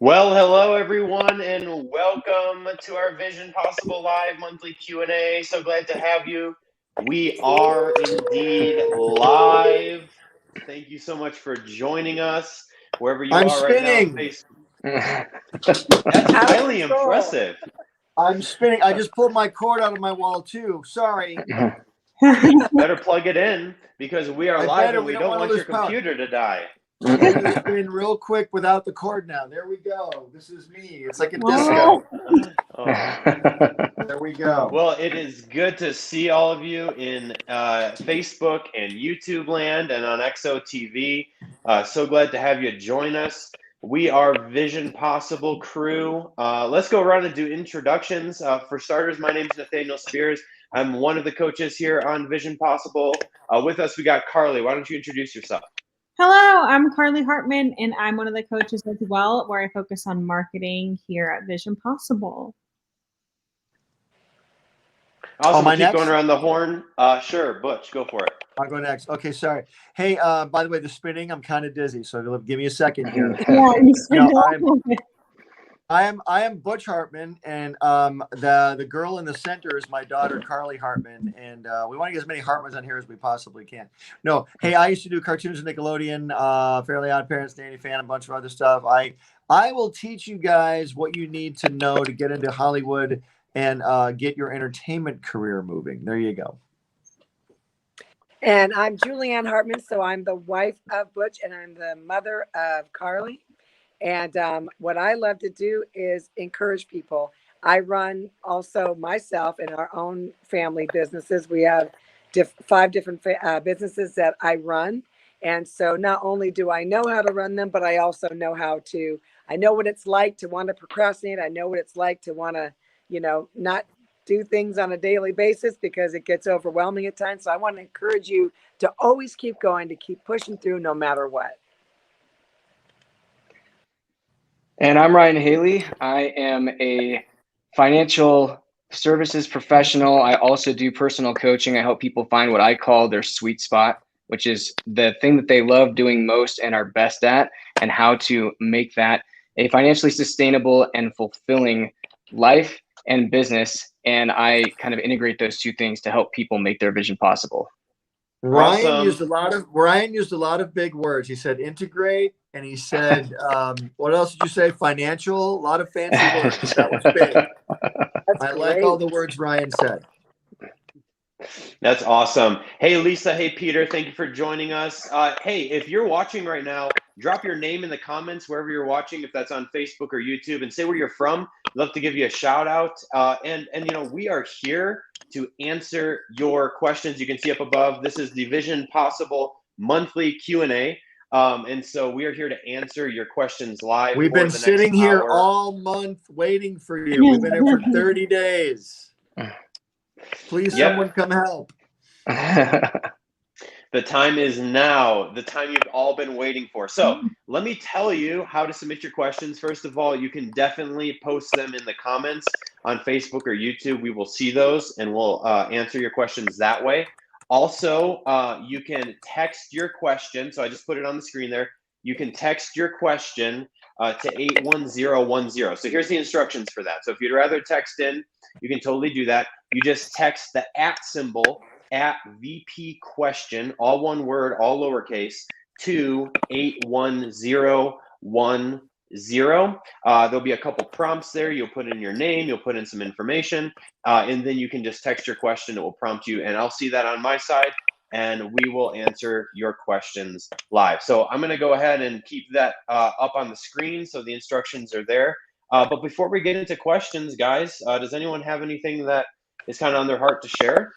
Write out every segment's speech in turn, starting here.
Well, hello everyone, and welcome to our Vision Possible Live monthly Q&A. So glad to have you. We are indeed live. Thank you so much for joining us, wherever you are right now on Facebook. That's highly impressive. I'm spinning. I just pulled my cord out of my wall too. Sorry. Better plug it in because we are live and we don't want your computer to die. I'm going to spin real quick without the cord now. There we go. This is me. It's like a disco. There we go. Well, it is good to see all of you in Facebook and YouTube land and on XO TV. So glad to have you join us. We are Vision Possible crew. Let's go around and do introductions. For starters, my name is Nathaniel Spiers. I'm one of the coaches here on Vision Possible. With us, we got Carly. Why don't you introduce yourself? Hello, I'm Carly Hartman, and I'm one of the coaches as well, where I focus on marketing here at Vision Possible. Awesome. Keep going around the horn. Sure, Butch, go for it. I'll go next. Okay, sorry. Hey, by the way, the spinning, I'm kind of dizzy, so give me a second here. I am Butch Hartman, and the girl in the center is my daughter, Carly Hartman, and we want to get as many Hartmans on here as we possibly can. No, hey, I used to do cartoons on Nickelodeon, Fairly Odd Parents, Danny Fan, a bunch of other stuff. I will teach you guys what you need to know to get into Hollywood and get your entertainment career moving. There you go. And I'm Julieann Hartman, so I'm the wife of Butch, and I'm the mother of Carly. And what I love to do is encourage people. I run also myself in our own family businesses. We have 5 different businesses that I run. And so not only do I know how to run them, but I also know I know what it's like to want to procrastinate. I know what it's like to want to, not do things on a daily basis because it gets overwhelming at times. So I want to encourage you to always keep going, to keep pushing through no matter what. And I'm Ryan Haley. I am a financial services professional. I also do personal coaching. I help people find what I call their sweet spot, which is the thing that they love doing most and are best at, and how to make that a financially sustainable and fulfilling life and business. And I kind of integrate those two things to help people make their vision possible. Ryan used a lot of big words. He said integrate, and he said what else did you say? Financial. A lot of fancy words. That was big. I like all the words Ryan said. That's awesome. Hey, Lisa. Hey, Peter. Thank you for joining us. Hey, if you're watching right now, drop your name in the comments wherever you're watching, if that's on Facebook or YouTube, and say where you're from. Love to give you a shout out. And we are here to answer your questions. You can see up above, this is the Vision Possible monthly Q&A. And so we are here to answer your questions live. We've been sitting here all month waiting for you. We've been here for 30 days. Please, someone come help. The time is now, the time you've all been waiting for. So let me tell you how to submit your questions. First of all, you can definitely post them in the comments on Facebook or YouTube. We will see those and we'll answer your questions that way. Also, you can text your question. So I just put it on the screen there. You can text your question to 81010. So here's the instructions for that. So if you'd rather text in, you can totally do that. You just text the @ symbol at VP question, all one word, all lowercase, to 81010. There'll be a couple prompts there. You'll put in your name, you'll put in some information, and then you can just text your question. It will prompt you, and I'll see that on my side, and we will answer your questions live. So I'm going to go ahead and keep that up on the screen so the instructions are there. But before we get into questions, guys, does anyone have anything that is kind of on their heart to share?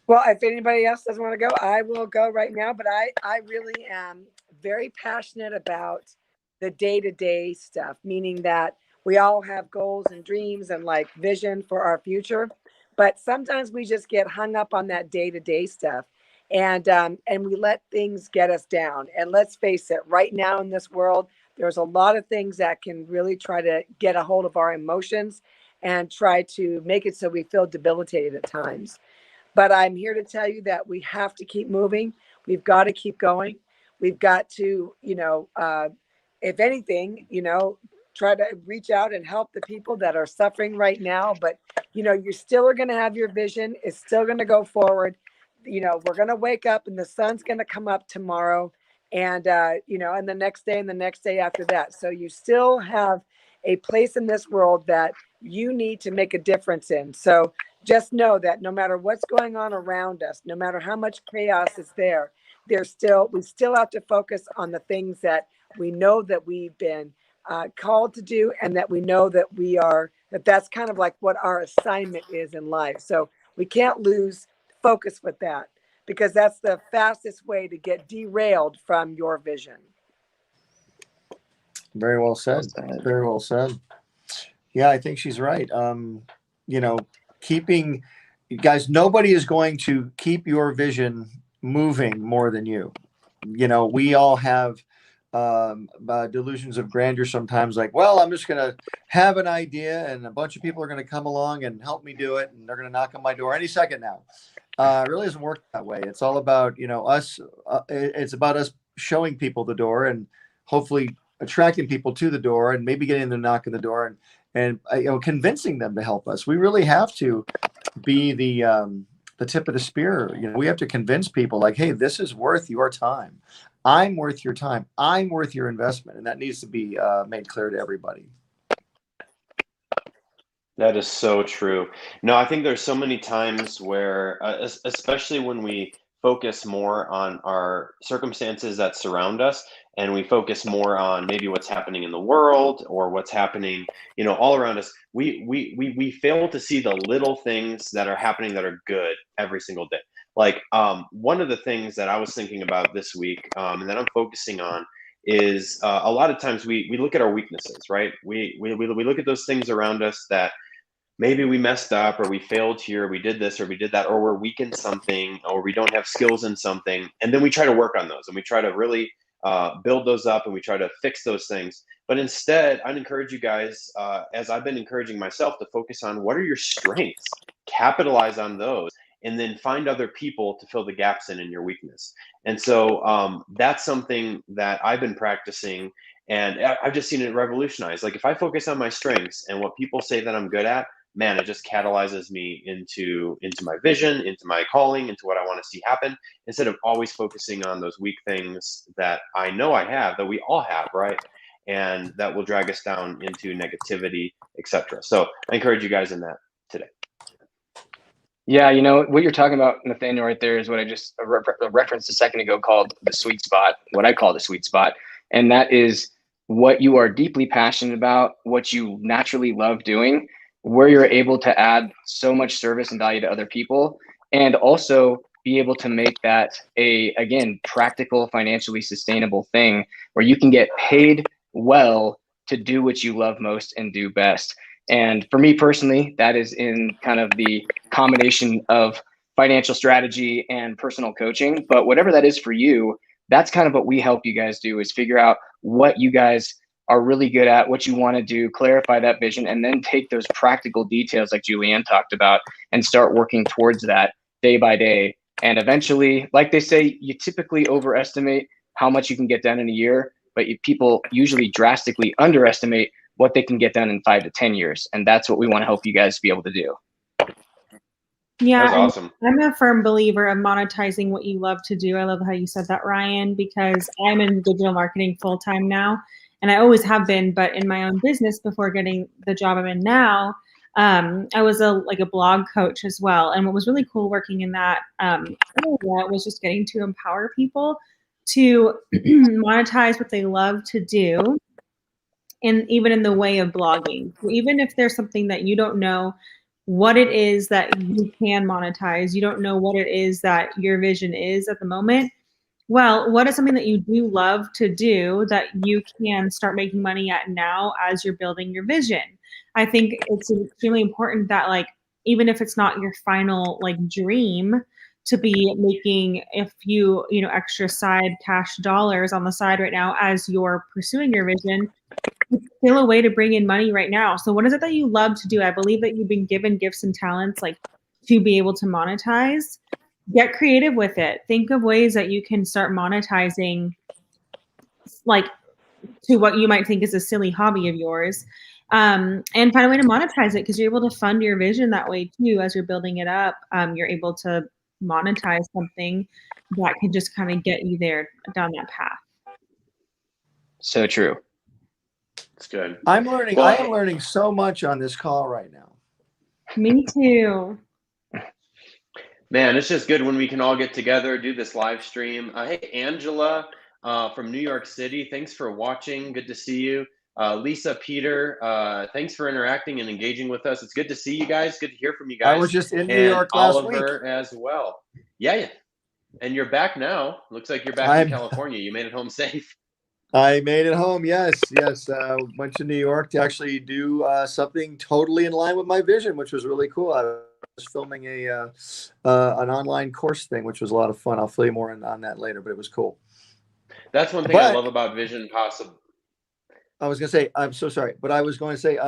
Well, if anybody else doesn't want to go, I will go right now. But I really am very passionate about the day-to-day stuff, meaning that we all have goals and dreams and like vision for our future. But sometimes we just get hung up on that day-to-day stuff. And we let things get us down. And let's face it, right now in this world, there's a lot of things that can really try to get a hold of our emotions and try to make it so we feel debilitated at times. But I'm here to tell you that we have to keep moving. We've got to keep going. We've got to, if anything, try to reach out and help the people that are suffering right now. But, you still are going to have your vision. It's still going to go forward. We're going to wake up and the sun's going to come up tomorrow, and, and the next day and the next day after that. So you still have a place in this world that you need to make a difference in. So just know that no matter what's going on around us, no matter how much chaos is there, we still have to focus on the things that we know that we've been called to do, and that we know that that's kind of like what our assignment is in life. So we can't lose focus with that, because that's the fastest way to get derailed from your vision. Very well said. Very well said. Yeah, I think she's right. Guys, nobody is going to keep your vision moving more than you. We all have delusions of grandeur sometimes, like, well, I'm just going to have an idea and a bunch of people are going to come along and help me do it, and they're going to knock on my door any second now. It really doesn't work that way. It's all about, us. It's about us showing people the door and hopefully attracting people to the door, and maybe getting them to knock on the door and convincing them to help us. We really have to be the tip of the spear. We have to convince people, like, hey, this is worth your time. I'm worth your time. I'm worth your investment. And that needs to be made clear to everybody. That is so true. No, I think there's so many times where, especially when we focus more on our circumstances that surround us, and we focus more on maybe what's happening in the world or what's happening, all around us, we fail to see the little things that are happening that are good every single day. Like one of the things that I was thinking about this week, and that I'm focusing on, is a lot of times we look at our weaknesses, right? We look at those things around us that maybe we messed up, or we failed here, we did this or we did that, or we're weak in something, or we don't have skills in something, and then we try to work on those, and we try to really build those up, and we try to fix those things. But instead, I'd encourage you guys, as I've been encouraging myself, to focus on what are your strengths, capitalize on those, and then find other people to fill the gaps in your weakness. And so that's something that I've been practicing, and I've just seen it revolutionize. Like, if I focus on my strengths and what people say that I'm good at, man, it just catalyzes me into my vision, into my calling, into what I want to see happen, instead of always focusing on those weak things that I know I have, that we all have, right? And that will drag us down into negativity, etc. So I encourage you guys in that today. Yeah, what you're talking about, Nathaniel, right there is what I just referenced a second ago, called the sweet spot, what I call the sweet spot. And that is what you are deeply passionate about, what you naturally love doing, where you're able to add so much service and value to other people, and also be able to make that again, practical, financially sustainable thing where you can get paid well to do what you love most and do best. And for me personally, that is in kind of the combination of financial strategy and personal coaching. But whatever that is for you, that's kind of what we help you guys do, is figure out what you guys are really good at, what you want to do, clarify that vision, and then take those practical details like Julieann talked about and start working towards that day by day. And eventually, like they say, you typically overestimate how much you can get done in a year, but people usually drastically underestimate what they can get done in 5 to 10 years. And that's what we want to help you guys be able to do. Yeah, that's awesome. I'm a firm believer of monetizing what you love to do. I love how you said that, Ryan, because I'm in digital marketing full time now. And I always have been, but in my own business before getting the job I'm in now, I was a blog coach as well. And what was really cool working in that area was just getting to empower people to monetize what they love to do, and even in the way of blogging. So even if there's something that you don't know what it is that you can monetize, you don't know what it is that your vision is at the moment, well, what is something that you do love to do that you can start making money at now as you're building your vision? I think it's extremely important that, even if it's not your final dream to be making a few, extra side cash dollars on the side right now as you're pursuing your vision, it's still a way to bring in money right now. So what is it that you love to do? I believe that you've been given gifts and talents to be able to monetize. Get creative with it. Think of ways that you can start monetizing to what you might think is a silly hobby of yours. And find a way to monetize it, because you're able to fund your vision that way too. As you're building it up, you're able to monetize something that can just kind of get you there down that path. So true. It's good. I'm learning. Well, I am learning so much on this call right now. Me too. Man, it's just good when we can all get together, do this live stream. Hey, Angela from New York City, thanks for watching. Good to see you. Lisa, Peter, thanks for interacting and engaging with us. It's good to see you guys. Good to hear from you guys. I was just in New and York last Oliver week. as well. Yeah. And you're back now. Looks like you're back in California. You made it home safe. I made it home. Yes. Went to New York to actually do something totally in line with my vision, which was really cool. I was filming an online course thing, which was a lot of fun. I'll fill you more on that later, but it was cool. That's one thing I love about Vision Possible. I was going to say, I'm so sorry, but I was going to say,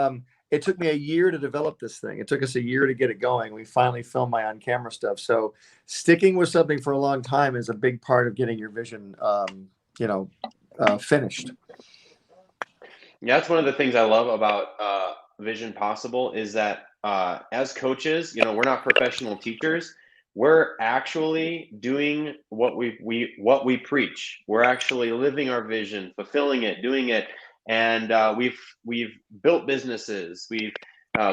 it took me a year to develop this thing. It took us a year to get it going. We finally filmed my on-camera stuff. So sticking with something for a long time is a big part of getting your vision, finished. Yeah, that's one of the things I love about Vision Possible is that as coaches, we're not professional teachers. We're actually doing what we preach. We're actually living our vision, fulfilling it, doing it, and we've built businesses. We've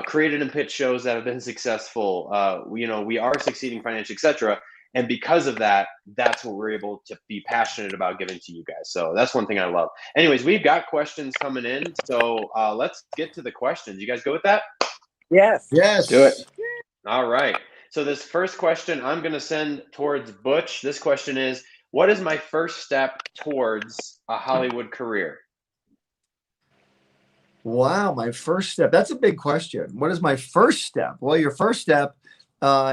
created and pitched shows that have been successful. We are succeeding financially, etc. And because of that, that's what we're able to be passionate about giving to you guys. So that's one thing I love. Anyways, we've got questions coming in. So let's get to the questions. You guys go with that? Yes. Do it. All right. So this first question I'm going to send towards Butch. This question is, what is my first step towards a Hollywood career? Wow, my first step. That's a big question. What is my first step? Well, your first step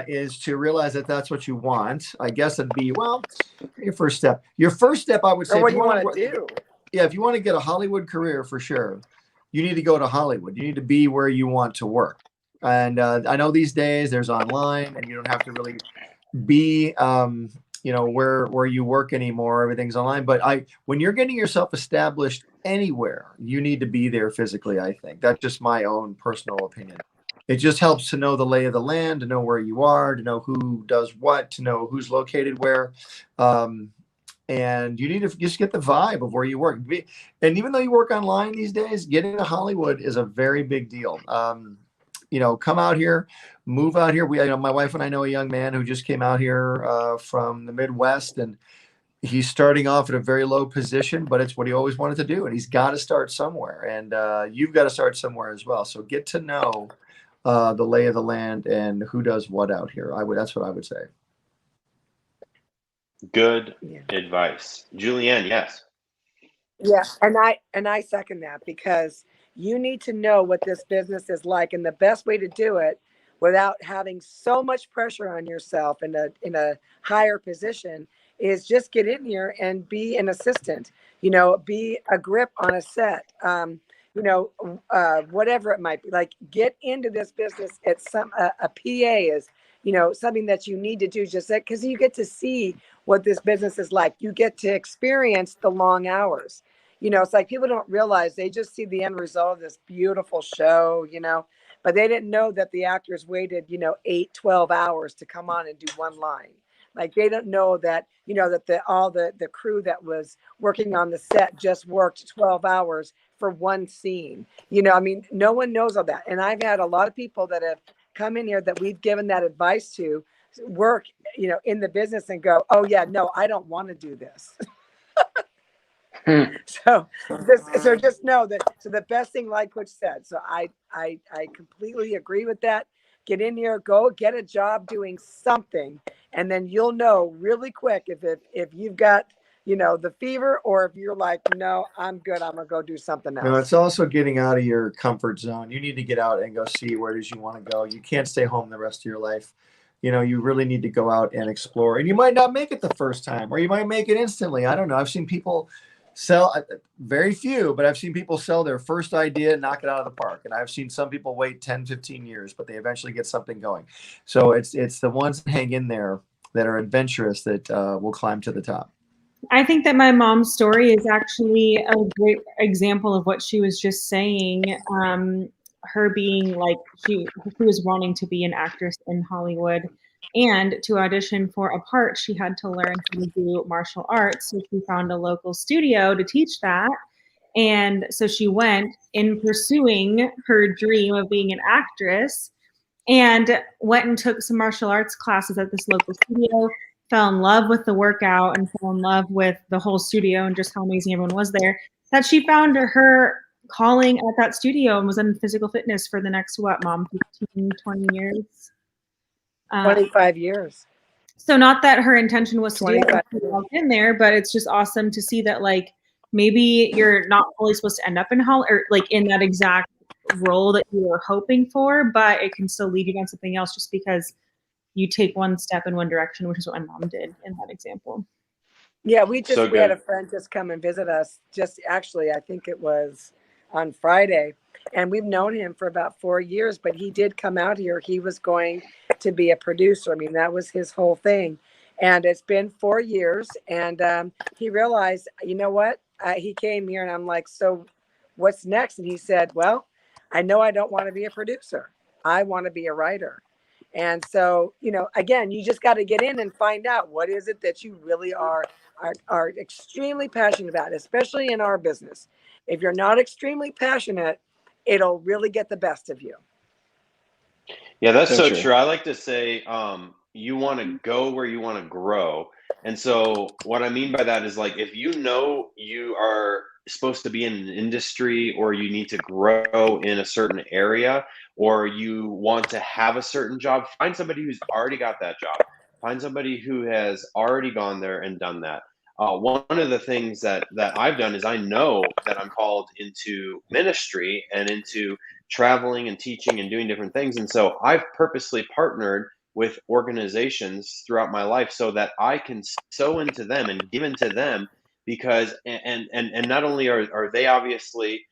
is to realize that that's what you want. I guess it'd be, your first step. Your first step, I would say, what you want to do. Yeah, if you want to get a Hollywood career, for sure, you need to go to Hollywood. You need to be where you want to work. And I know these days there's online, and you don't have to really be, where you work anymore. Everything's online. But when you're getting yourself established anywhere, you need to be there physically. I think that's just my own personal opinion. It just helps to know the lay of the land, to know where you are, to know who does what, to know who's located where. And you need to just get the vibe of where you work. And even though you work online these days, getting to Hollywood is a very big deal. Come out here, move out here. My wife and I know a young man who just came out here from the Midwest, and he's starting off at a very low position, but it's what he always wanted to do. And he's got to start somewhere. And you've got to start somewhere as well. So get to know the lay of the land and who does what out here. That's what I would say. Good advice. Julieann, yes. Yeah, and I second that, because you need to know what this business is like, and the best way to do it without having so much pressure on yourself in a higher position is just get in here and be an assistant. Be a grip on a set. Whatever it might be. Like, get into this business. It's a PA is something that you need to do, just because you get to see what this business is like. You get to experience the long hours. It's like people don't realize, they just see the end result of this beautiful show, but they didn't know that the actors waited, 8, 12 hours to come on and do one line. Like, they don't know that, that all the crew that was working on the set just worked 12 hours for one scene. No one knows all that. And I've had a lot of people that have come in here that we've given that advice to work, in the business and go, oh yeah, no, I don't want to do this. So just know that. So the best thing, like Butch said, so I completely agree with that. Get in here, go get a job doing something, and then you'll know really quick if you've got the fever, or if you're like, no, I'm good, I'm gonna go do something else. It's also getting out of your comfort zone. You need to get out and go see where it is you want to go. You can't stay home the rest of your life. You really need to go out and explore. And you might not make it the first time, or you might make it instantly. I don't know. I've seen people sell, very few, but I've seen people sell their first idea, knock it out of the park. And I've seen some people wait 10, 15 years, but they eventually get something going. So it's the ones that hang in there that are adventurous that will climb to the top. I think that my mom's story is actually a great example of what she was just saying. Her being like, she was wanting to be an actress in Hollywood, and to audition for a part, she had to learn how to do martial arts. So she found a local studio to teach that. And so she went in pursuing her dream of being an actress and went and took some martial arts classes at this local studio, fell in love with the workout and fell in love with the whole studio and just how amazing everyone was there, that she found her calling at that studio and was in physical fitness for the next, what, Mom, 15, 20 years? 25 years. So not that her intention was to do 25 it in there, but it's just awesome to see that, like, maybe you're not fully supposed to end up in Hollywood or like in that exact role that you were hoping for, but it can still lead you on something else just because you take one step in one direction, which is what my mom did in that example. Yeah, we So had a good. friend just come and visit us. Just actually, I think it was on Friday, and we've known him for about 4 years. But he did come out here. He was going to be a producer. I mean, that was his whole thing. And it's been 4 years, and he realized, you know what? He came here, and I'm like, so what's next? And he said, well, I know I don't want to be a producer. I want to be a writer. And so, you know, again, you just got to get in and find out what is it that you really are extremely passionate about, especially in our business. If you're not extremely passionate, it'll really get the best of you. Yeah, that's so true. true. I like to say, you want to go where you want to grow. And so what I mean by that is, like, if you know you are supposed to be in an industry or you need to grow in a certain area or you want to have a certain job, find somebody who's already got that job. Find somebody who has already gone there and done that. One of the things that I've done is I know that I'm called into ministry and into traveling and teaching and doing different things. And so I've purposely partnered with organizations throughout my life so that I can sow into them and give into them, because and not only are they obviously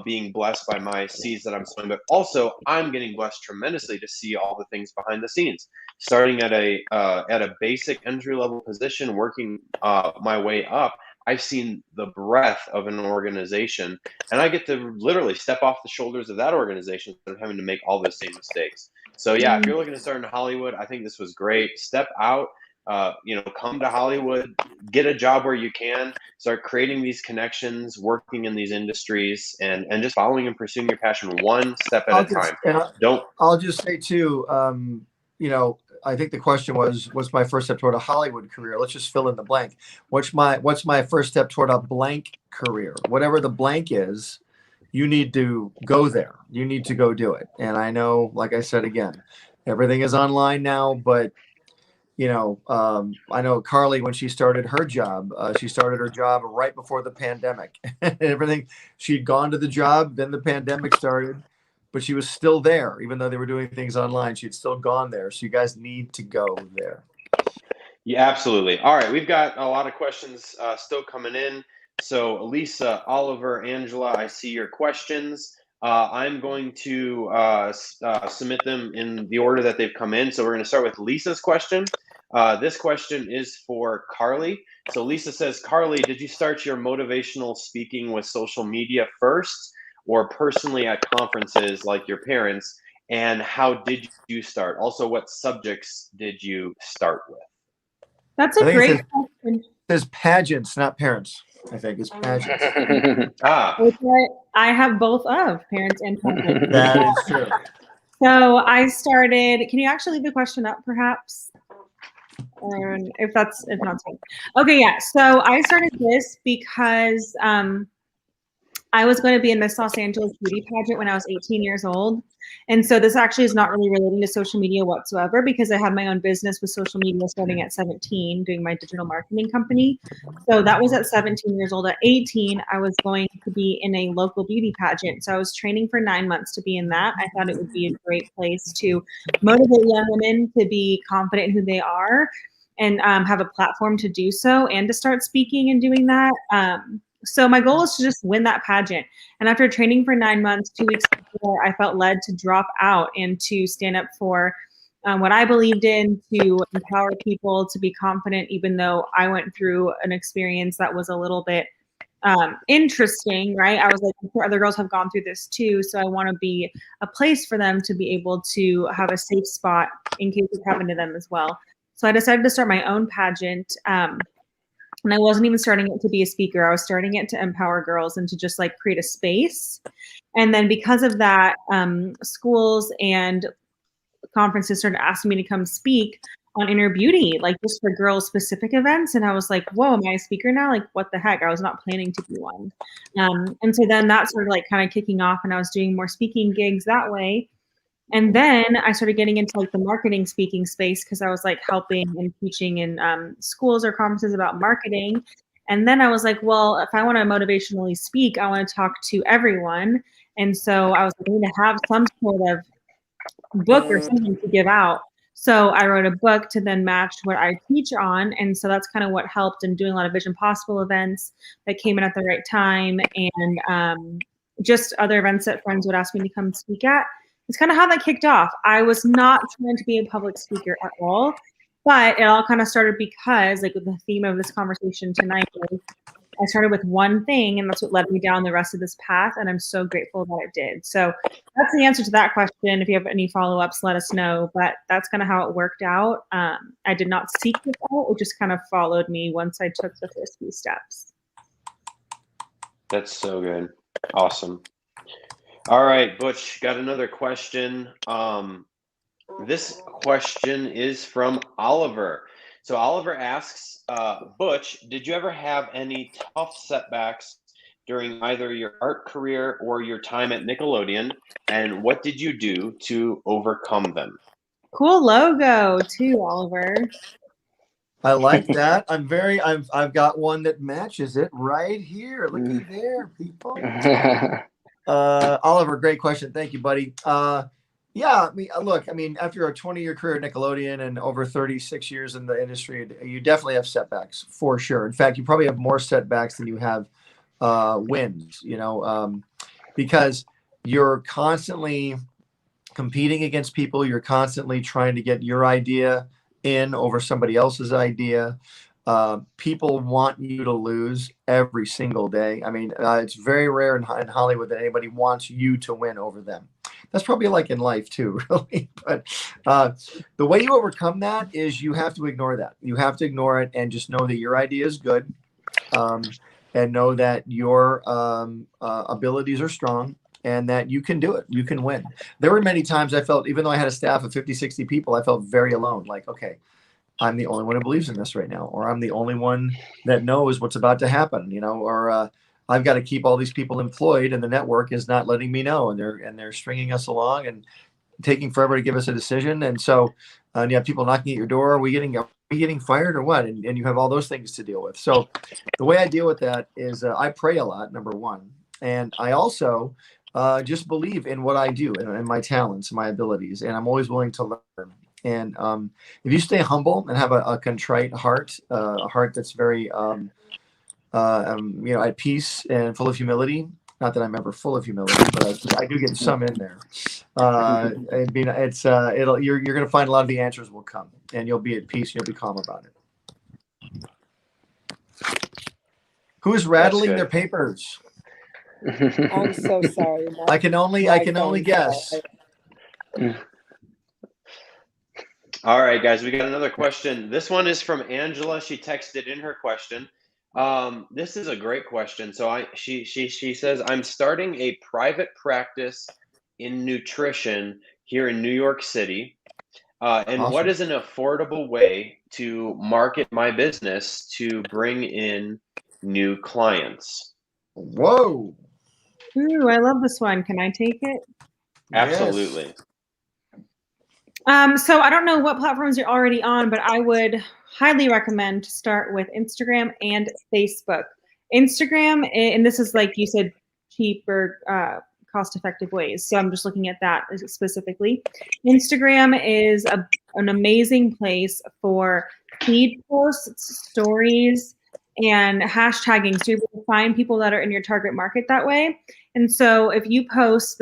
being blessed by my seeds that I'm sowing, but also I'm getting blessed tremendously to see all the things behind the scenes, starting at a basic entry level position, working my way up. I've seen the breadth of an organization, and I get to literally step off the shoulders of that organization instead of having to make all those same mistakes. So yeah, if you're looking to start in Hollywood, I think this was great. Step out, come to Hollywood, get a job where you can, start creating these connections, working in these industries, and just following and pursuing your passion one step at a time. I'll just say too, I think the question was, what's my first step toward a Hollywood career? Let's just fill in the blank. What's my first step toward a blank career? Whatever the blank is, you need to go there. You need to go do it. And I know, like I said, again, everything is online now, but I know Carly, when she started her job right before the pandemic. Everything, she'd gone to the job, then the pandemic started, but she was still there, even though they were doing things online. She'd still gone there. So you guys need to go there. Yeah, absolutely. All right, we've got a lot of questions still coming in. So Lisa, Oliver, Angela, I see your questions. I'm going to submit them in the order that they've come in. So we're going to start with Lisa's question. This question is for Carly. So Lisa says, Carly, did you start your motivational speaking with social media first or personally at conferences like your parents? And how did you start? Also, what subjects did you start with? That's a great question. It says pageants, not parents. I think it's pageants. I have both of parents and pageants. That is true. So I started. Can you actually leave the question up, perhaps? If not, okay, yeah. So I started this because I was going to be in Miss Los Angeles beauty pageant when I was 18 years old. And so this actually is not really relating to social media whatsoever, because I had my own business with social media starting at 17, doing my digital marketing company. So that was at 17 years old. At 18, I was going to be in a local beauty pageant. So I was training for 9 months to be in that. I thought it would be a great place to motivate young women to be confident in who they are and have a platform to do so and to start speaking and doing that. So my goal is to just win that pageant. And after training for 9 months, 2 weeks before, I felt led to drop out and to stand up for what I believed in, to empower people to be confident, even though I went through an experience that was a little bit interesting, right? I was like, I'm sure other girls have gone through this too. So I want to be a place for them to be able to have a safe spot in case it happened to them as well. So I decided to start my own pageant. And I wasn't even starting it to be a speaker. I was starting it to empower girls and to just like create a space. And then because of that, schools and conferences started asking me to come speak on inner beauty, like just for girls specific events. And I was like, whoa, am I a speaker now? Like, what the heck? I was not planning to be one. And so then that started like kind of kicking off, and I was doing more speaking gigs that way. And then I started getting into like the marketing speaking space because I was like helping and teaching in schools or conferences about marketing. And then I was like, well, if I want to motivationally speak, I want to talk to everyone. And so I was going to have some sort of book or something to give out. So I wrote a book to then match what I teach on. And so that's kind of what helped in doing a lot of Vision Possible events that came in at the right time, and just other events that friends would ask me to come speak at. It's kind of how that kicked off. I was not trying to be a public speaker at all, but it all kind of started because, like, with the theme of this conversation tonight, I started with one thing, and that's what led me down the rest of this path. And I'm so grateful that it did. So that's the answer to that question. If you have any follow-ups, let us know. But that's kind of how it worked out. I did not seek this out. It just kind of followed me once I took the first few steps. That's so good. Awesome. All right, Butch, got another question. This question is from Oliver. So Oliver asks, Butch, did you ever have any tough setbacks during either your art career or your time at Nickelodeon? And what did you do to overcome them? Cool logo too, Oliver. I like that. I've got one that matches it right here. Looky there, people. Oliver, great question. Thank you, buddy. Yeah, I mean, after a 20-year career at Nickelodeon and over 36 years in the industry, you definitely have setbacks for sure. In fact, you probably have more setbacks than you have wins, because you're constantly competing against people. You're constantly trying to get your idea in over somebody else's idea. People want you to lose every single day. I mean, it's very rare in Hollywood that anybody wants you to win over them. That's probably like in life too, really. But the way you overcome that is you have to ignore that. You have to ignore it and just know that your idea is good, and know that your abilities are strong and that you can do it. You can win. There were many times I felt, even though I had a staff of 50, 60 people, I felt very alone. Like, okay, I'm the only one who believes in this right now, or I'm the only one that knows what's about to happen, or I've got to keep all these people employed and the network is not letting me know, and they're stringing us along and taking forever to give us a decision. And so you have people knocking at your door. Are we getting fired or what? And you have all those things to deal with. So the way I deal with that is I pray a lot, number one. And I also just believe in what I do and my talents, my abilities, and I'm always willing to learn. And if you stay humble and have a contrite heart, a heart that's very, at peace and full of humility. Not that I'm ever full of humility, but I do get some in there. You're going to find a lot of the answers will come, and you'll be at peace. And you'll be calm about it. Who is rattling their papers? I'm so sorry. I can only guess. All right, guys, we got another question. This one is from Angela. She texted in her question. This is a great question. So she says, I'm starting a private practice in nutrition here in New York City. And Awesome. What is an affordable way to market my business to bring in new clients? Whoa. Ooh, I love this one. Can I take it? Absolutely. Yes. So I don't know what platforms you're already on, but I would highly recommend to start with Instagram and Facebook. Instagram, and this is like you said, cheaper, cost-effective ways. So I'm just looking at that specifically. Instagram is an amazing place for feed posts, stories, and hashtagging. So you're able to find people that are in your target market that way. And so if you post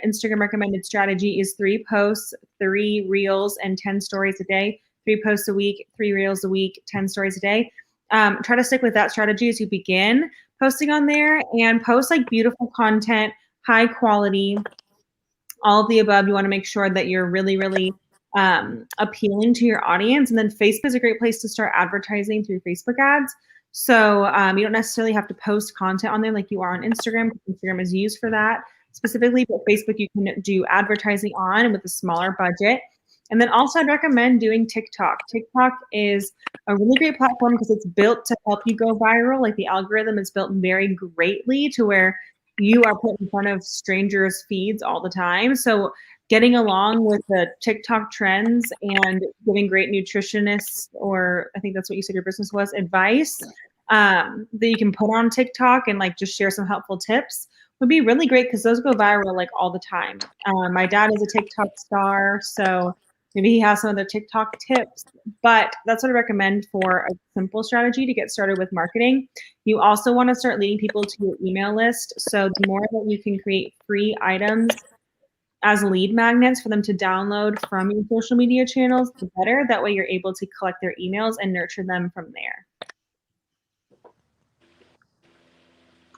Instagram recommended strategy is 3 posts, 3 reels, and 10 stories a day. 3 posts a week, 3 reels a week, 10 stories a day. Try to stick with that strategy as you begin posting on there, and post like beautiful content, high quality, all of the above. You want to make sure that you're really, really appealing to your audience. And then Facebook is a great place to start advertising through Facebook ads. So you don't necessarily have to post content on there like you are on Instagram. Instagram is used for that specifically, but Facebook you can do advertising on with a smaller budget. And then also I'd recommend doing TikTok. TikTok is a really great platform because it's built to help you go viral. Like the algorithm is built very greatly to where you are put in front of strangers' feeds all the time. So getting along with the TikTok trends and giving great nutritionists, or I think that's what you said your business was, advice that you can put on TikTok and like just share some helpful tips would be really great because those go viral like all the time. My dad is a TikTok star, so maybe he has some other TikTok tips, but that's what I recommend for a simple strategy to get started with marketing. You also want to start leading people to your email list. So the more that you can create free items as lead magnets for them to download from your social media channels, the better. That way you're able to collect their emails and nurture them from there.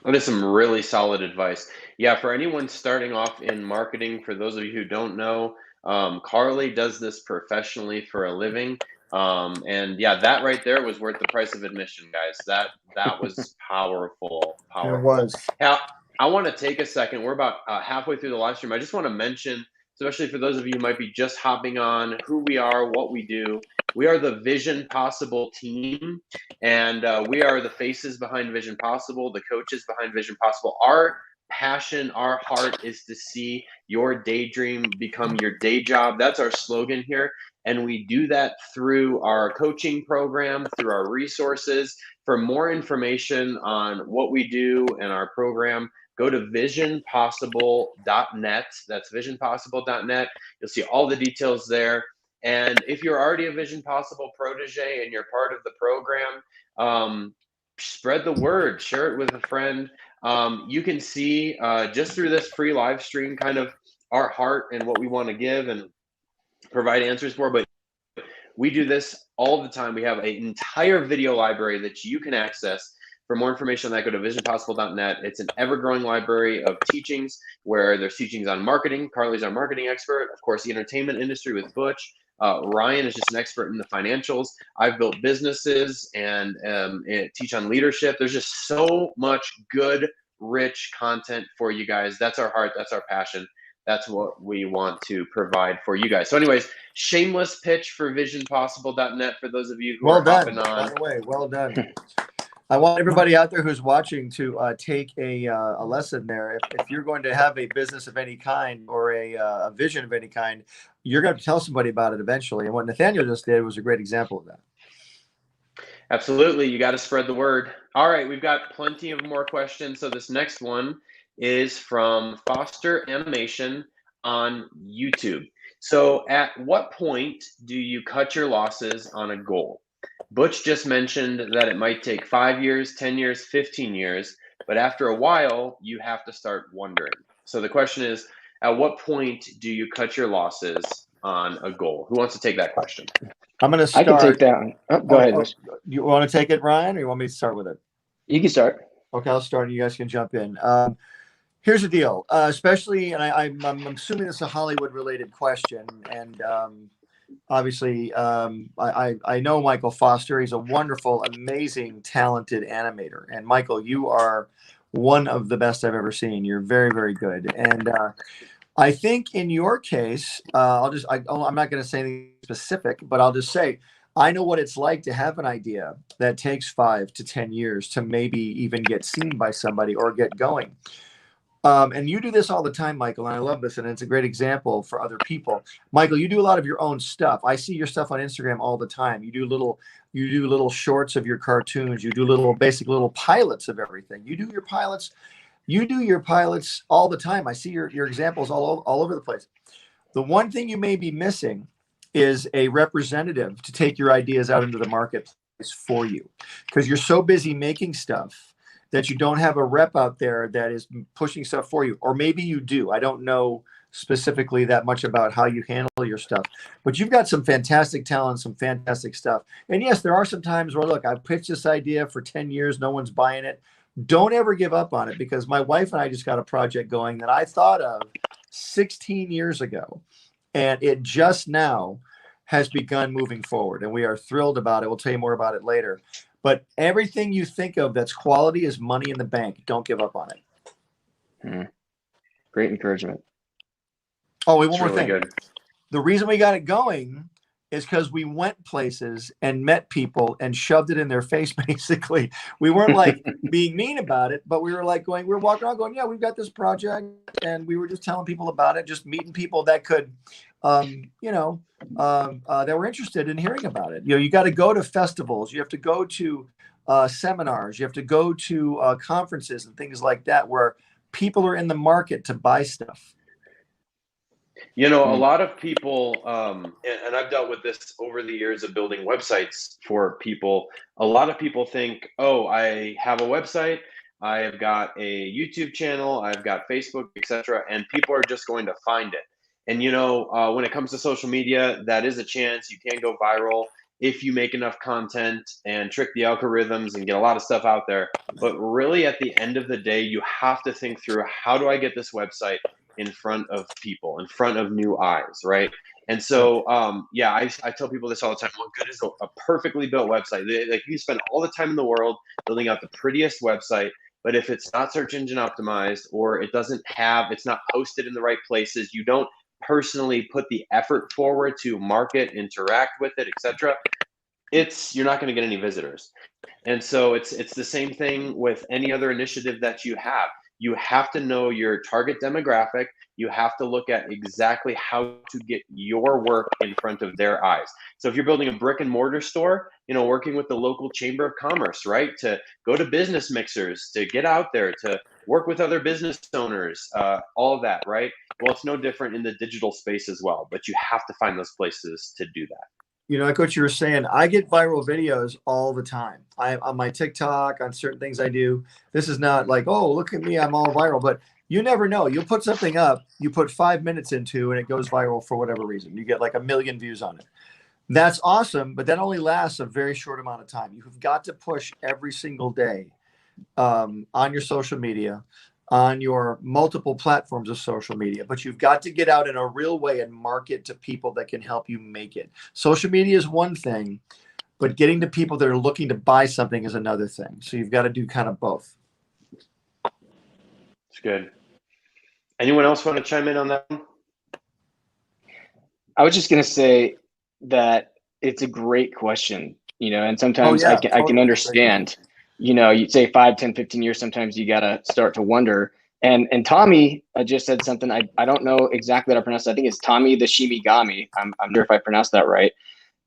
That is some really solid advice. Yeah, for anyone starting off in marketing, for those of you who don't know, Carly does this professionally for a living. And yeah, that right there was worth the price of admission, guys. That was powerful. It was. Now, I want to take a second. We're about halfway through the live stream. I just want to mention, especially for those of you who might be just hopping on, who we are, what we do. We are the Vision Possible team, and we are the faces behind Vision Possible, the coaches behind Vision Possible. Our passion, our heart is to see your daydream become your day job. That's our slogan here. And we do that through our coaching program, through our resources. For more information on what we do and our program, go to visionpossible.net. That's visionpossible.net. You'll see all the details there. And if you're already a Vision Possible protege and you're part of the program, spread the word, share it with a friend. You can see just through this free live stream kind of our heart and what we want to give and provide answers for. But we do this all the time. We have an entire video library that you can access. For more information on that, go to visionpossible.net. It's an ever-growing library of teachings where there's teachings on marketing. Carly's our marketing expert. Of course, the entertainment industry with Butch. Ryan is just an expert in the financials. I've built businesses and teach on leadership. There's just so much good, rich content for you guys. That's our heart. That's our passion. That's what we want to provide for you guys. So anyways, shameless pitch for visionpossible.net for those of you who are hopping on. By the way, well done. I want everybody out there who's watching to take a lesson there. If you're going to have a business of any kind or a vision of any kind, you're going to tell somebody about it eventually. And what Nathaniel just did was a great example of that. Absolutely. You got to spread the word. All right. We've got plenty of more questions. So this next one is from Fosteranimation on YouTube. So at what point do you cut your losses on a goal? Butch just mentioned that it might take 5 years, 10 years, 15 years, but after a while, you have to start wondering. So the question is, at what point do you cut your losses on a goal? Who wants to take that question? I'm going to start. I can take that one. Oh, go ahead, Butch. You want to take it, Ryan, or you want me to start with it? You can start. Okay, I'll start, and you guys can jump in. Here's the deal, especially, and I'm assuming this is a Hollywood-related question, and obviously, I know Michael Foster. He's a wonderful, amazing, talented animator. And Michael, you are one of the best I've ever seen. You're very, very good. And I think in your case, I'm not going to say anything specific, but I'll just say, I know what it's like to have an idea that takes 5 to 10 years to maybe even get seen by somebody or get going. And you do this all the time, Michael, and I love this, and it's a great example for other people. Michael, you do a lot of your own stuff. I see your stuff on Instagram all the time. You do little shorts of your cartoons. You do little pilots of everything. You do your pilots all the time. I see your examples all over the place. The one thing you may be missing is a representative to take your ideas out into the marketplace for you, because you're so busy making stuff that you don't have a rep out there that is pushing stuff for you. Or maybe you do. I don't know specifically that much about how you handle your stuff, but you've got some fantastic talent, some fantastic stuff. And yes, there are some times where, look, I've pitched this idea for 10 years, no one's buying it. Don't ever give up on it, because my wife and I just got a project going that I thought of 16 years ago, and it just now has begun moving forward, and we are thrilled about it. We'll tell you more about it later. But everything you think of that's quality is money in the bank. Don't give up on it. Great encouragement. Oh, wait, one more really thing. good. The reason we got it going is because we went places and met people and shoved it in their face, basically. We weren't like being mean about it, but we were like we were walking around going, yeah, we've got this project. And we were just telling people about it, just meeting people that could, that were interested in hearing about it. You got to go to festivals. You have to go to seminars. You have to go to conferences and things like that, where people are in the market to buy stuff. A lot of people, and I've dealt with this over the years of building websites for people. A lot of people think, oh, I have a website, I've got a YouTube channel, I've got Facebook, etc., and people are just going to find it. And when it comes to social media, that is a chance. You can go viral if you make enough content and trick the algorithms and get a lot of stuff out there. But really, at the end of the day, you have to think through, how do I get this website in front of people, in front of new eyes, right? And so, I tell people this all the time. What good is a perfectly built website? Like, you spend all the time in the world building out the prettiest website, but if it's not search engine optimized, or it's not posted in the right places, you don't personally put the effort forward to market, interact with it, etc., you're not going to get any visitors. And so it's the same thing with any other initiative that you have. You have to know your target demographic. You have to look at exactly how to get your work in front of their eyes. So if you're building a brick and mortar store, working with the local chamber of commerce, right, to go to business mixers, to get out there, to work with other business owners, all of that, right? Well, it's no different in the digital space as well, but you have to find those places to do that. Like what you were saying, I get viral videos all the time. On my TikTok, on certain things I do. This is not like, oh, look at me, I'm all viral. But you never know. You'll put something up, you put 5 minutes into, and it goes viral for whatever reason. You get like 1 million views on it. That's awesome, but that only lasts a very short amount of time. You've got to push every single day on your social media, on your multiple platforms of social media, but you've got to get out in a real way and market to people that can help you make it. Social media is one thing, but getting to people that are looking to buy something is another thing. So you've got to do kind of both. It's good. Anyone else want to chime in on that one? I was just going to say that it's a great question, and sometimes I can understand. You'd say 5, 10, 15 years, sometimes you got to start to wonder. And Tommy just said something, I don't know exactly how to pronounce it. I think it's Tommy the Shimigami. I'm not sure if I pronounced that right.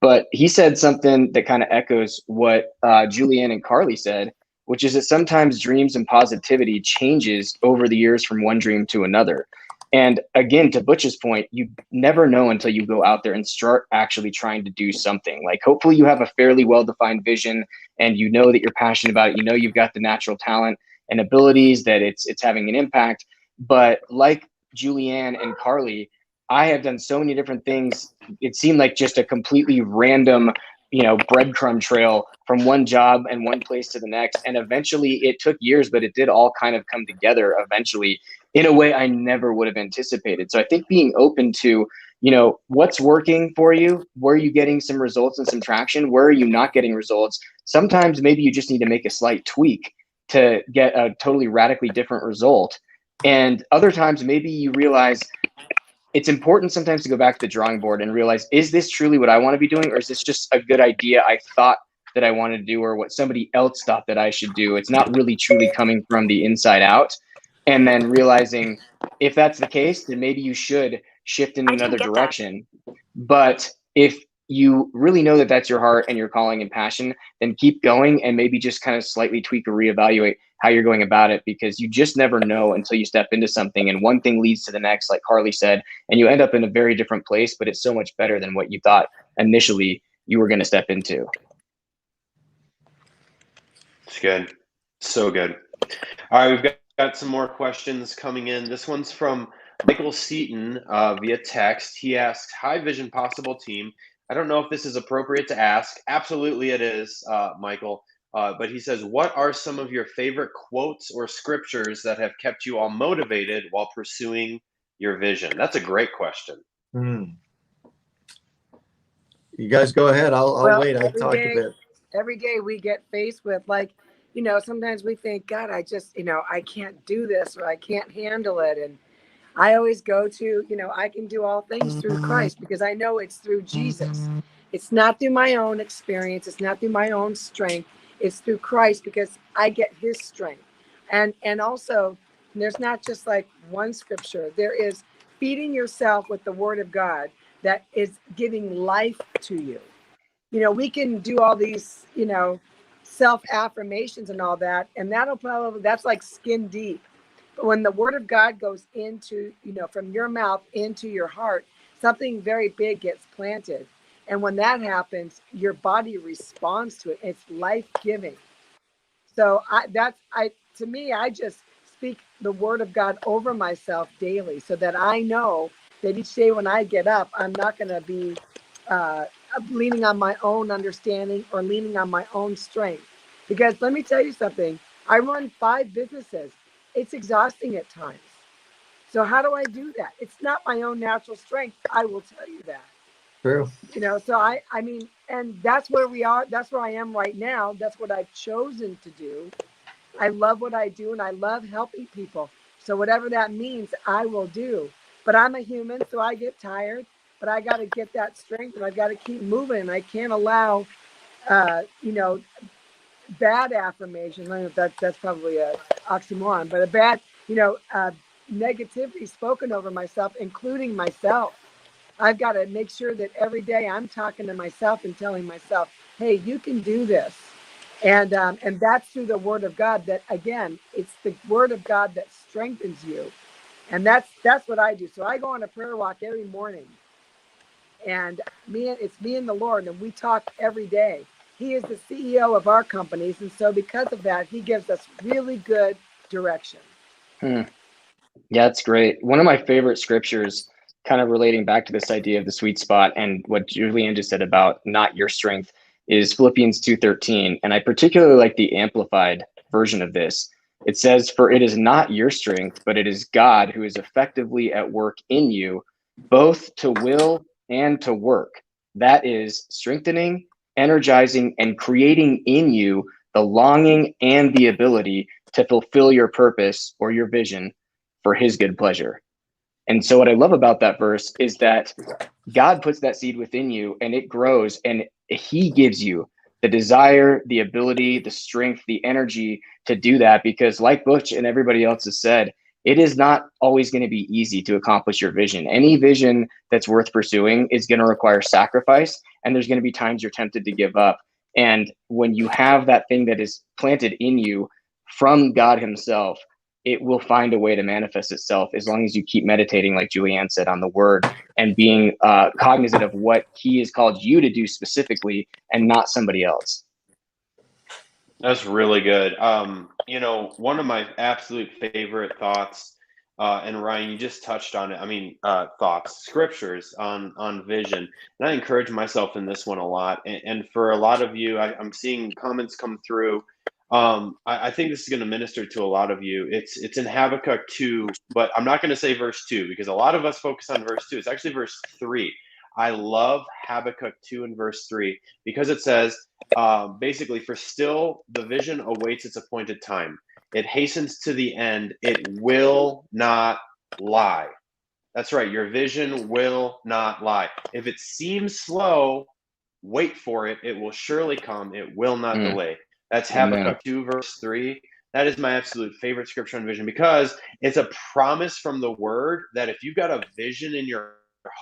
But he said something that kind of echoes what Julieann and Carly said, which is that sometimes dreams and positivity changes over the years from one dream to another. And again, to Butch's point, you never know until you go out there and start actually trying to do something. Like, hopefully you have a fairly well-defined vision and you know that you're passionate about it. You've got the natural talent and abilities, that it's having an impact. But like Julieann and Carly, I have done so many different things. It seemed like just a completely random, breadcrumb trail from one job and one place to the next. And eventually it took years, but it did all kind of come together eventually in a way I never would have anticipated. So I think being open to, what's working for you, where are you getting some results and some traction, where are you not getting results? Sometimes maybe you just need to make a slight tweak to get a totally radically different result. And other times maybe you realize it's important sometimes to go back to the drawing board and realize, is this truly what I want to be doing? Or is this just a good idea I thought that I wanted to do, or what somebody else thought that I should do? It's not really truly coming from the inside out. And then realizing, if that's the case, then maybe you should shift in another direction. But if you really know that that's your heart and your calling and passion, then keep going and maybe just kind of slightly tweak or reevaluate how you're going about it, because you just never know until you step into something, and one thing leads to the next, like Carly said, and you end up in a very different place, but it's so much better than what you thought initially you were going to step into. It's good. So good. All right, we've got some more questions coming in. This one's from Michael Seaton via text. He asks, "Hi, Vision Possible team. I don't know if this is appropriate to ask. Absolutely, it is, Michael. But he says, what are some of your favorite quotes or scriptures that have kept you all motivated while pursuing your vision?" That's a great question. You guys go ahead. I'll wait. I'll talk a bit. Every day we get faced with, like, sometimes we think, God, I just, I can't do this, or I can't handle it. And I always go to, I can do all things through Christ, because I know it's through Jesus. It's not through my own experience. It's not through my own strength. It's through Christ, because I get his strength. And also, there's not just like one scripture. There is feeding yourself with the word of God that is giving life to you. We can do all these, self-affirmations and all that, and that's like skin deep. But when the word of God goes into, from your mouth into your heart, something very big gets planted. And when that happens, your body responds to it. It's life-giving. So to me, I just speak the word of God over myself daily, so that I know that each day when I get up, I'm not going to be leaning on my own understanding or leaning on my own strength. Because let me tell you something, I run 5 businesses. It's exhausting at times. So how do I do that? It's not my own natural strength. I will tell you that. True. So I mean, and that's where we are. That's where I am right now. That's what I've chosen to do. I love what I do, and I love helping people. So whatever that means, I will do. But I'm a human, so I get tired. But I got to get that strength, and I've got to keep moving. And I can't allow, bad affirmation. I don't know if that's probably a oxymoron, but a bad, negativity spoken over myself, including myself. I've got to make sure that every day I'm talking to myself and telling myself, "Hey, you can do this." And that's through the word of God. That, again, it's the word of God that strengthens you. And that's what I do. So I go on a prayer walk every morning, and it's me and the Lord, and we talk every day. He is the CEO of our companies, and so because of that, he gives us really good direction. Yeah, that's great. One of my favorite scriptures, kind of relating back to this idea of the sweet spot and what Julieann just said about not your strength, is Philippians 2:13. And I particularly like the amplified version of this. It says, "For it is not your strength, but it is God who is effectively at work in you, both to will and to work." That is strengthening, energizing, and creating in you the longing and the ability to fulfill your purpose or your vision for his good pleasure. And so what I love about that verse is that God puts that seed within you, and it grows, and he gives you the desire, the ability, the strength, the energy to do that. Because like Butch and everybody else has said, it is not always going to be easy to accomplish your vision. Any vision that's worth pursuing is going to require sacrifice, and there's going to be times you're tempted to give up. And when you have that thing that is planted in you from God himself, it will find a way to manifest itself as long as you keep meditating, like Julieann said, on the word, and being cognizant of what he has called you to do specifically and not somebody else. That's really good. One of my absolute favorite thoughts, and Ryan, you just touched on it. I mean, thoughts, scriptures on vision, and I encourage myself in this one a lot. And for a lot of you, I'm seeing comments come through. I think this is going to minister to a lot of you. It's in Habakkuk 2, but I'm not going to say verse 2 because a lot of us focus on verse 2. It's actually verse 3. I love Habakkuk 2 and verse 3 because it says, basically, "For still the vision awaits its appointed time. It hastens to the end. It will not lie." That's right. Your vision will not lie. If it seems slow, wait for it. It will surely come. It will not delay. That's Habakkuk 2, verse 3. That is my absolute favorite scripture on vision because it's a promise from the word that if you've got a vision in your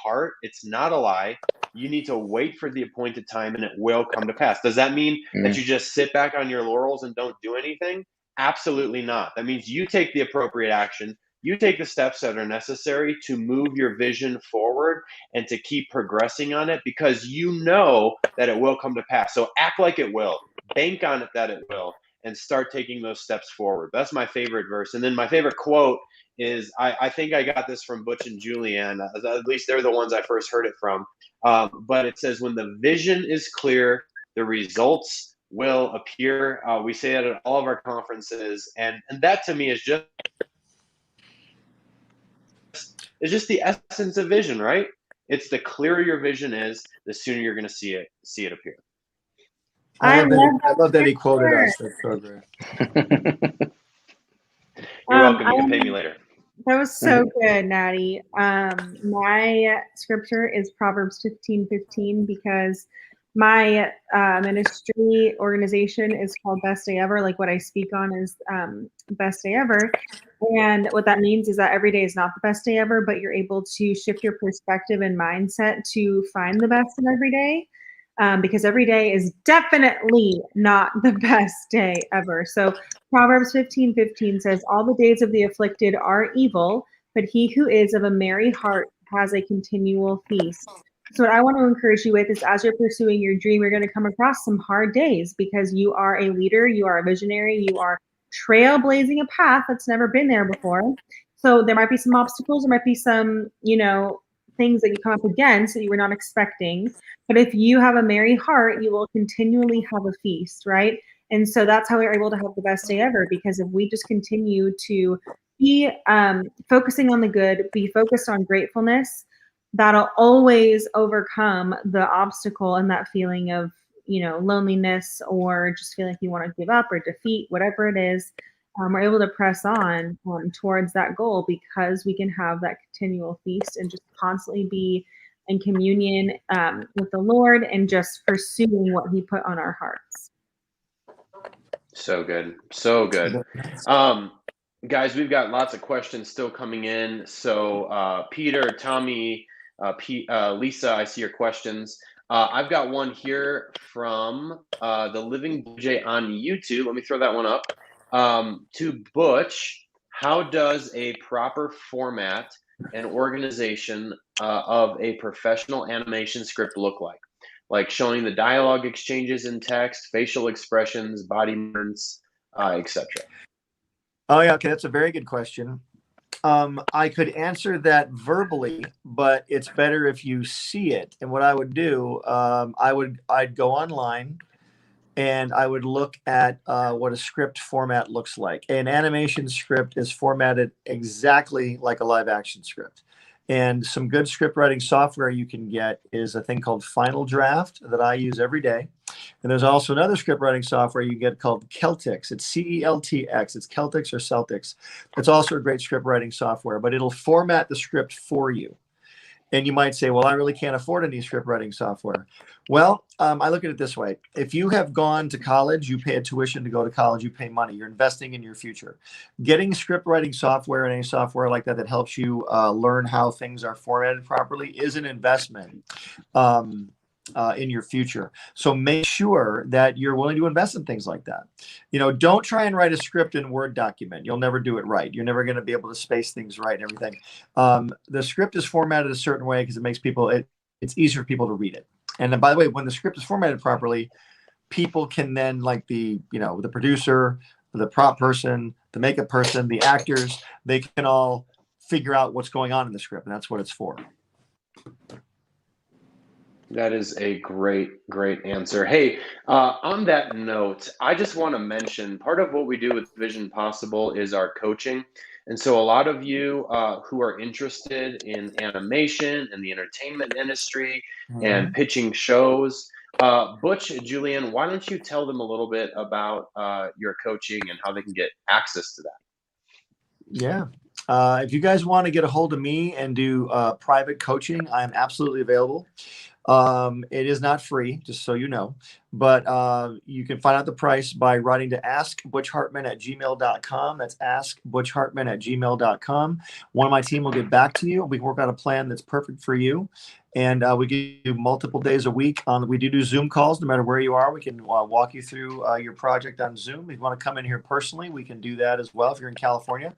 heart, it's not a lie. You need to wait for the appointed time and it will come to pass. Does that mean that you just sit back on your laurels and don't do anything? Absolutely not. That means you take the appropriate action. You take the steps that are necessary to move your vision forward and to keep progressing on it because you know that it will come to pass. So act like it will. Bank on it that it will. and start taking those steps forward. That's my favorite verse. And then my favorite quote is, I think I got this from Butch and Julieann. At least they're the ones I first heard it from. But it says, when the vision is clear, the results will appear. We say that at all of our conferences. And that to me is just the essence of vision, right? It's the clearer your vision is, the sooner you're going to see it appear. I love that he quoted us. That's so great. You're welcome. You can pay me later. That was so good, Natty. My scripture is Proverbs 15:15, because my ministry organization is called Best Day Ever. Like what I speak on is Best Day Ever. And what that means is that every day is not the best day ever, but you're able to shift your perspective and mindset to find the best in every day. Because every day is definitely not the best day ever. So Proverbs 15:15 says, all the days of the afflicted are evil, but he who is of a merry heart has a continual feast. So what I want to encourage you with is, as you're pursuing your dream, you're going to come across some hard days, because you are a leader, you are a visionary, you are trailblazing a path that's never been there before. So there might be some obstacles, there might be some, things that you come up against that you were not expecting. But if you have a merry heart, you will continually have a feast, right? And so that's how we're able to have the best day ever, because if we just continue to be focusing on the good, be focused on gratefulness, that'll always overcome the obstacle and that feeling of, loneliness, or just feeling like you want to give up or defeat, whatever it is. We're able to press on towards that goal, because we can have that continual feast and just constantly be in communion with the Lord and just pursuing what he put on our hearts. So good. So good. Guys, we've got lots of questions still coming in. So Peter, Tommy, Lisa, I see your questions. I've got one here from the Living Blue Jay on YouTube. Let me throw that one up. To Butch, how does a proper format and organization of a professional animation script look like? Like showing the dialogue exchanges in text, facial expressions, body movements, etc. Oh yeah, okay, that's a very good question. I could answer that verbally, but it's better if you see it. And what I would do, I'd go online and I would look at what a script format looks like. An animation script is formatted exactly like a live action script. And some good script writing software you can get is a thing called Final Draft that I use every day. And there's also another script writing software you get called Celtics. It's CELTX. It's Celtics or Celtics. It's also a great script writing software, but it'll format the script for you. And you might say, well, I really can't afford any script writing software. Well, I look at it this way. If you have gone to college, you pay a tuition to go to college, you pay money, you're investing in your future. Getting script writing software and any software like that helps you learn how things are formatted properly is an investment in your future. So make sure that you're willing to invest in things like that. Don't try and write a script in Word document. You'll never do it right. You're never going to be able to space things right and everything. The script is formatted a certain way because it makes it's easier for people to read it. And then, by the way, when the script is formatted properly, people can then, like the producer, the prop person, the makeup person, the actors, they can all figure out what's going on in the script, and that's what it's for. That is a great answer. Hey, on that note, I just want to mention part of what we do with Vision Possible is our coaching. And so a lot of you who are interested in animation and the entertainment industry and pitching shows, Butch, Julieann, why don't you tell them a little bit about your coaching and how they can get access to that? Yeah. If you guys want to get a hold of me and do private coaching, I'm absolutely available. It is not free, just so you know, but you can find out the price by writing to askbutchhartman@gmail.com. That's askbutchhartman@gmail.com. One of my team will get back to you. We can work out a plan that's perfect for you. And we give you multiple days a week. We do Zoom calls, no matter where you are. We can walk you through your project on Zoom. If you want to come in here personally, we can do that as well if you're in California.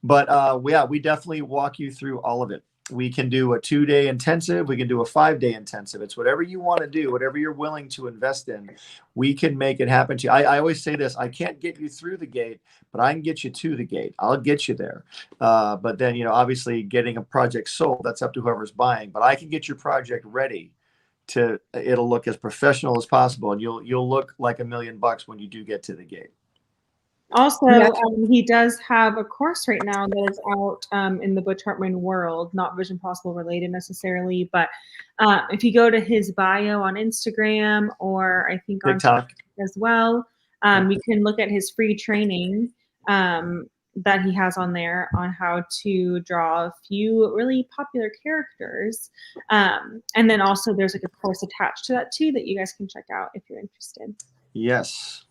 But we definitely walk you through all of it. We can do a 2-day intensive. We can do a 5-day intensive. It's whatever you want to do, whatever you're willing to invest in. We can make it happen to you. I always say this: I can't get you through the gate, but I can get you to the gate. I'll get you there. But then, obviously getting a project sold, that's up to whoever's buying. But I can get your project ready it'll look as professional as possible, and you'll look like $1 million when you do get to the gate. Also, he does have a course right now that is out in the Butch Hartman world, not Vision Possible related necessarily, but if you go to his bio on Instagram, or I think on TikTok as well, you can look at his free training that he has on there on how to draw a few really popular characters. And then also there's like a course attached to that too that you guys can check out if you're interested. Yes.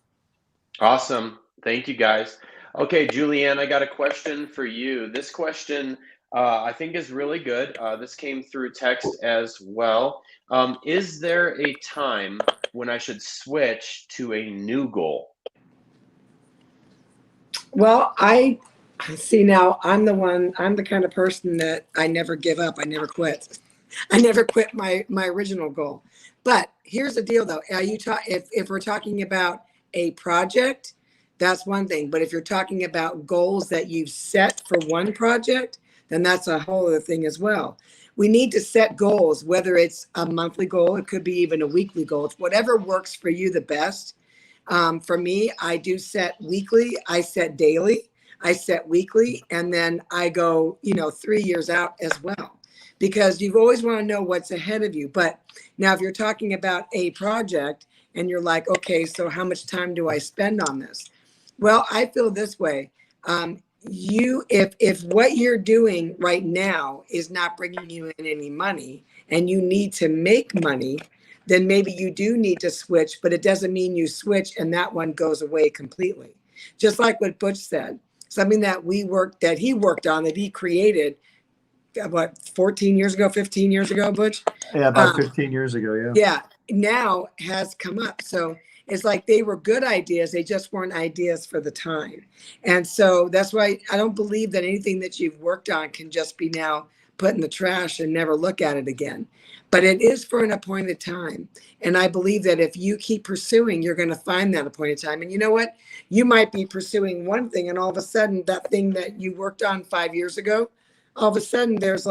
Awesome. Thank you, guys. Okay, Julieann, I got a question for you. This question I think is really good. This came through text as well. Is there a time when I should switch to a new goal? Well, I see now I'm the kind of person that I never give up. I never quit. I never quit my original goal. But here's the deal though. If we're talking about a project, that's one thing. But if you're talking about goals that you've set for one project, then that's a whole other thing as well. We need to set goals, whether it's a monthly goal, it could be even a weekly goal. It's whatever works for you the best. For me, I do set weekly, I set daily, I set weekly, and then I go, 3 years out as well, because you always want to know what's ahead of you. But now if you're talking about a project and you're like, okay, so how much time do I spend on this? Well, I feel this way. If what you're doing right now is not bringing you in any money and you need to make money, then maybe you do need to switch, but it doesn't mean you switch and that one goes away completely. Just like what Butch said, something that he worked on, that he created, 14 years ago, 15 years ago, Butch? Yeah, about 15 years ago, yeah. Yeah, now has come up. So it's like they were good ideas, they just weren't ideas for the time. And so that's why I don't believe that anything that you've worked on can just be now put in the trash and never look at it again. But it is for an appointed time. And I believe that if you keep pursuing, you're going to find that appointed time. And you know what? You might be pursuing one thing, and all of a sudden that thing that you worked on 5 years ago, all of a sudden there's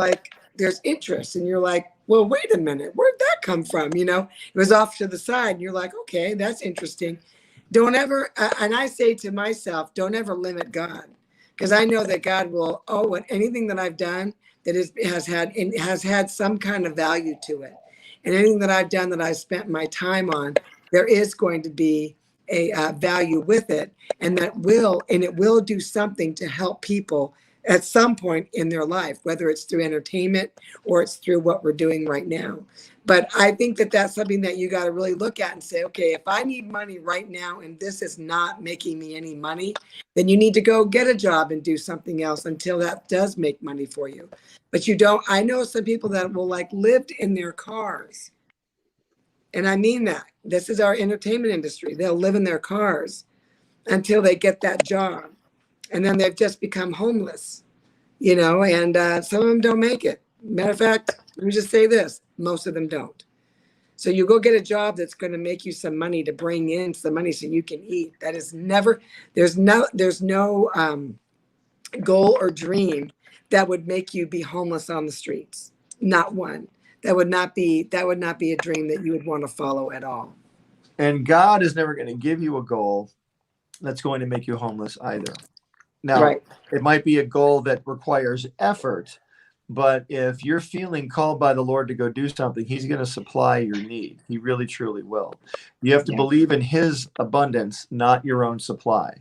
interest, and you're like, well, wait a minute, where'd that come from? It was off to the side, and you're like, okay, that's interesting. Don't ever, and I say to myself, don't ever limit God, because I know that God will, anything that I've done that has had some kind of value to it. And anything that I've done that I've spent my time on, there is going to be a value with it, and it will do something to help people at some point in their life, whether it's through entertainment or it's through what we're doing right now. But I think that that's something that you got to really look at and say, okay, if I need money right now and this is not making me any money, then you need to go get a job and do something else until that does make money for you. But I know some people that will lived in their cars. And I mean that. This is our entertainment industry. They'll live in their cars until they get that job. And then they've just become homeless, and some of them don't make it. Matter of fact, let me just say this, most of them don't. So you go get a job that's going to make you some money to bring in some money so you can eat. That is never, there's no goal or dream that would make you be homeless on the streets. Not one. That would not be a dream that you would want to follow at all. And God is never going to give you a goal that's going to make you homeless either. Now, right. It might be a goal that requires effort, but if you're feeling called by the Lord to go do something, he's going to supply your need. He really, truly will. You have to believe in his abundance, not your own supply.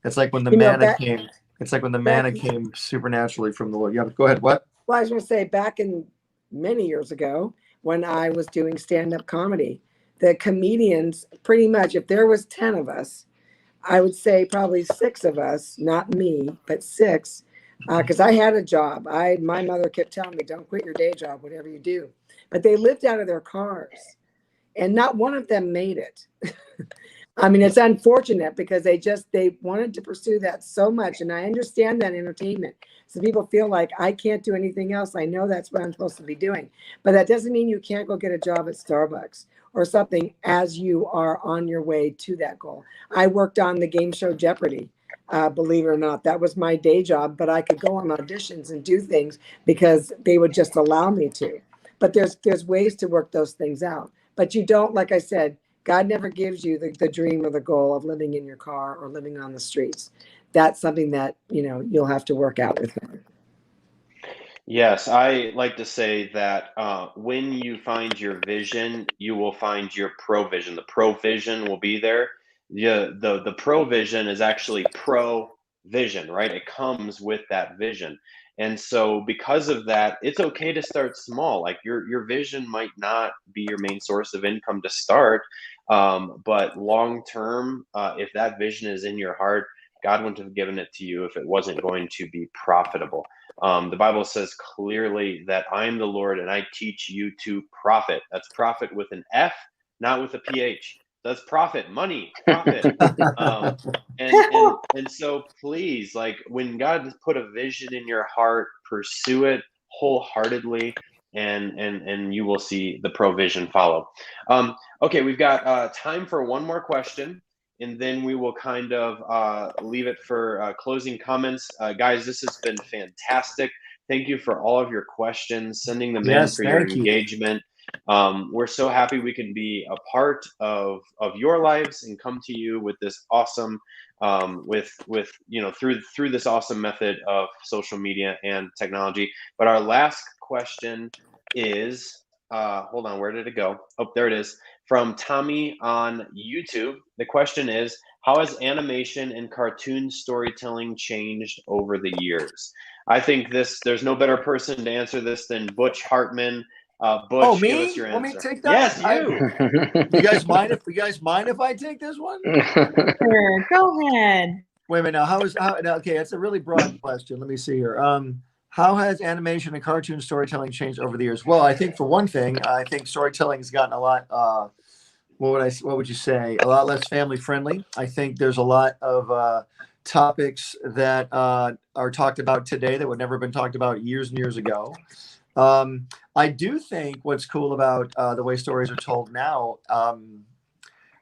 It's like when the manna came. It's like when the manna came supernaturally from the Lord. Yeah, go ahead. What? Well, I was going to say, back in many years ago, when I was doing stand-up comedy, the comedians, pretty much, if there was 10 of us, I would say probably 6 of us, not me, but 6, because I had a job. My mother kept telling me, don't quit your day job, whatever you do. But they lived out of their cars, and not one of them made it. I mean, it's unfortunate because they wanted to pursue that so much. And I understand that entertainment. So people feel like I can't do anything else. I know that's what I'm supposed to be doing. But that doesn't mean you can't go get a job at Starbucks or something as you are on your way to that goal. I worked on the game show Jeopardy, believe it or not. That was my day job, but I could go on auditions and do things because they would just allow me to. But there's ways to work those things out. But you don't, like I said, God never gives you the dream or the goal of living in your car or living on the streets. That's something that, you'll have to work out with him. Yes, I like to say that when you find your vision, you will find your provision. The provision will be there. The provision is actually pro-vision, right? It comes with that vision. And so because of that, it's okay to start small. Like your vision might not be your main source of income to start, but long term, if that vision is in your heart, God wouldn't have given it to you if it wasn't going to be profitable. The Bible says clearly that I am the Lord and I teach you to profit. That's profit with an F, not with a PH. That's profit, money, profit. And so please, like when God has put a vision in your heart, pursue it wholeheartedly, and you will see the provision follow. Okay, we've got time for one more question, and then we will kind of leave it for closing comments. Guys, this has been fantastic. Thank you for all of your questions, sending them in for your engagement. We're so happy we can be a part of your lives and come to you with this awesome, through this awesome method of social media and technology. But our last question is, hold on, where did it go? Oh, there it is. From Tommy on YouTube. The question is, how has animation and cartoon storytelling changed over the years? I think there's no better person to answer this than Butch Hartman. Butch, give us your answer. Want me to take that? Yes, you. You guys mind if I take this one? Sure, go ahead. Wait a minute. Okay, it's a really broad question. Let me see here. How has animation and cartoon storytelling changed over the years? Well, I think for one thing, I think storytelling has gotten a lot. What would you say? A lot less family friendly. I think there's a lot of topics that are talked about today that would never have been talked about years and years ago. I do think what's cool about the way stories are told now,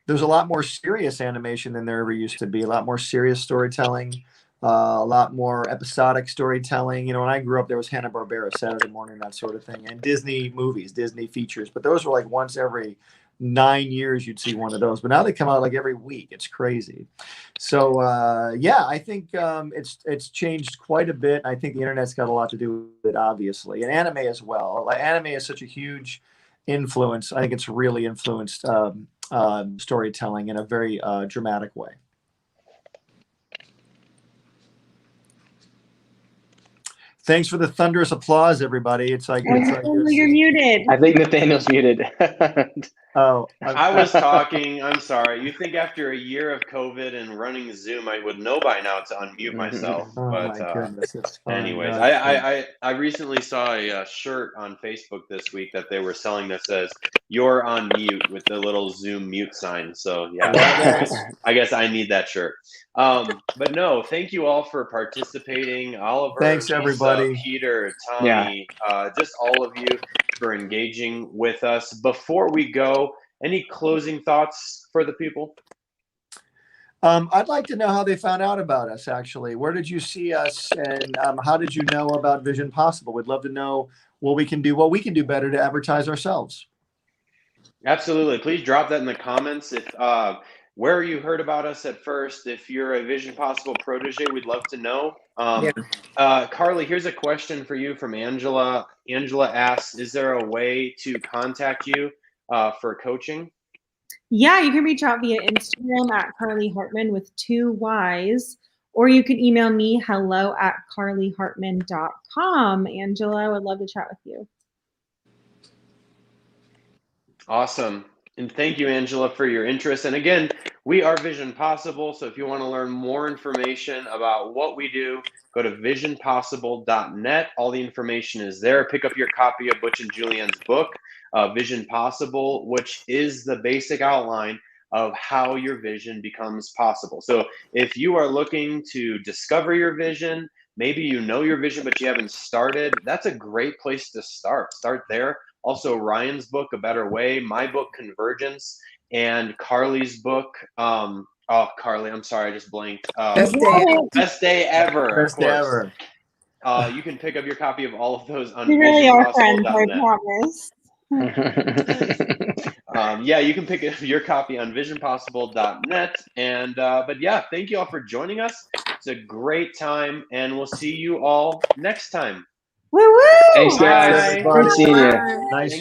there's a lot more serious animation than there ever used to be, a lot more serious storytelling, a lot more episodic storytelling. When I grew up, there was Hanna-Barbera, Saturday Morning, that sort of thing, and Disney movies, Disney features. But those were like once every 9 years you'd see one of those. But now they come out like every week. It's crazy. So I think it's changed quite a bit. I think the internet's got a lot to do with it, obviously, and anime as well. Anime is such a huge influence. I think it's really influenced storytelling in a very dramatic way. Thanks for the thunderous applause, everybody. It's like you're muted. I think Nathaniel's muted. Oh, I was talking. I'm sorry. You think after a year of COVID and running Zoom, I would know by now to unmute myself. Oh, but my goodness, it's fun. anyways, No, I recently saw a shirt on Facebook this week that they were selling that says "You're on mute" with the little Zoom mute sign. So yeah, I guess I need that shirt. But no, thank you all for participating. Oliver, thanks everybody. Lisa, Peter, Tommy, just all of you for engaging with us. Before we go, any closing thoughts for the people? I'd like to know how they found out about us, actually. Where did you see us, and how did you know about Vision Possible? We'd love to know what we can do better to advertise ourselves. Absolutely. Please drop that in the comments. If where you heard about us at first, if you're a Vision Possible protege, we'd love to know. Carly, here's a question for you from Angela. Angela asks, is there a way to contact you for coaching? Yeah, you can reach out via Instagram at Carly Hartman with 2 Y's, or you can email me hello@carlyhartman.com. Angela, I would love to chat with you. Awesome. And thank you, Angela, for your interest. And again, we are Vision Possible. So if you want to learn more information about what we do, go to visionpossible.net. All the information is there. Pick up your copy of Butch and Julieann's book, Vision Possible, which is the basic outline of how your vision becomes possible. So if you are looking to discover your vision, maybe you know your vision, but you haven't started, that's a great place to start. Start there. Also, Ryan's book, A Better Way, my book, Convergence, and Carly's book. Oh, Carly, I'm sorry, I just blanked. Best day. Best Day Ever. Best day ever. You can pick up your copy of all of those on We really are friends, I visionpossiblenet. promise. Yeah, you can pick up your copy on visionpossible.net. And but yeah, thank you all for joining us. It's a great time, and we'll see you all next time. Woo woo! Thanks, guys. Bye. Good seeing you. Nice.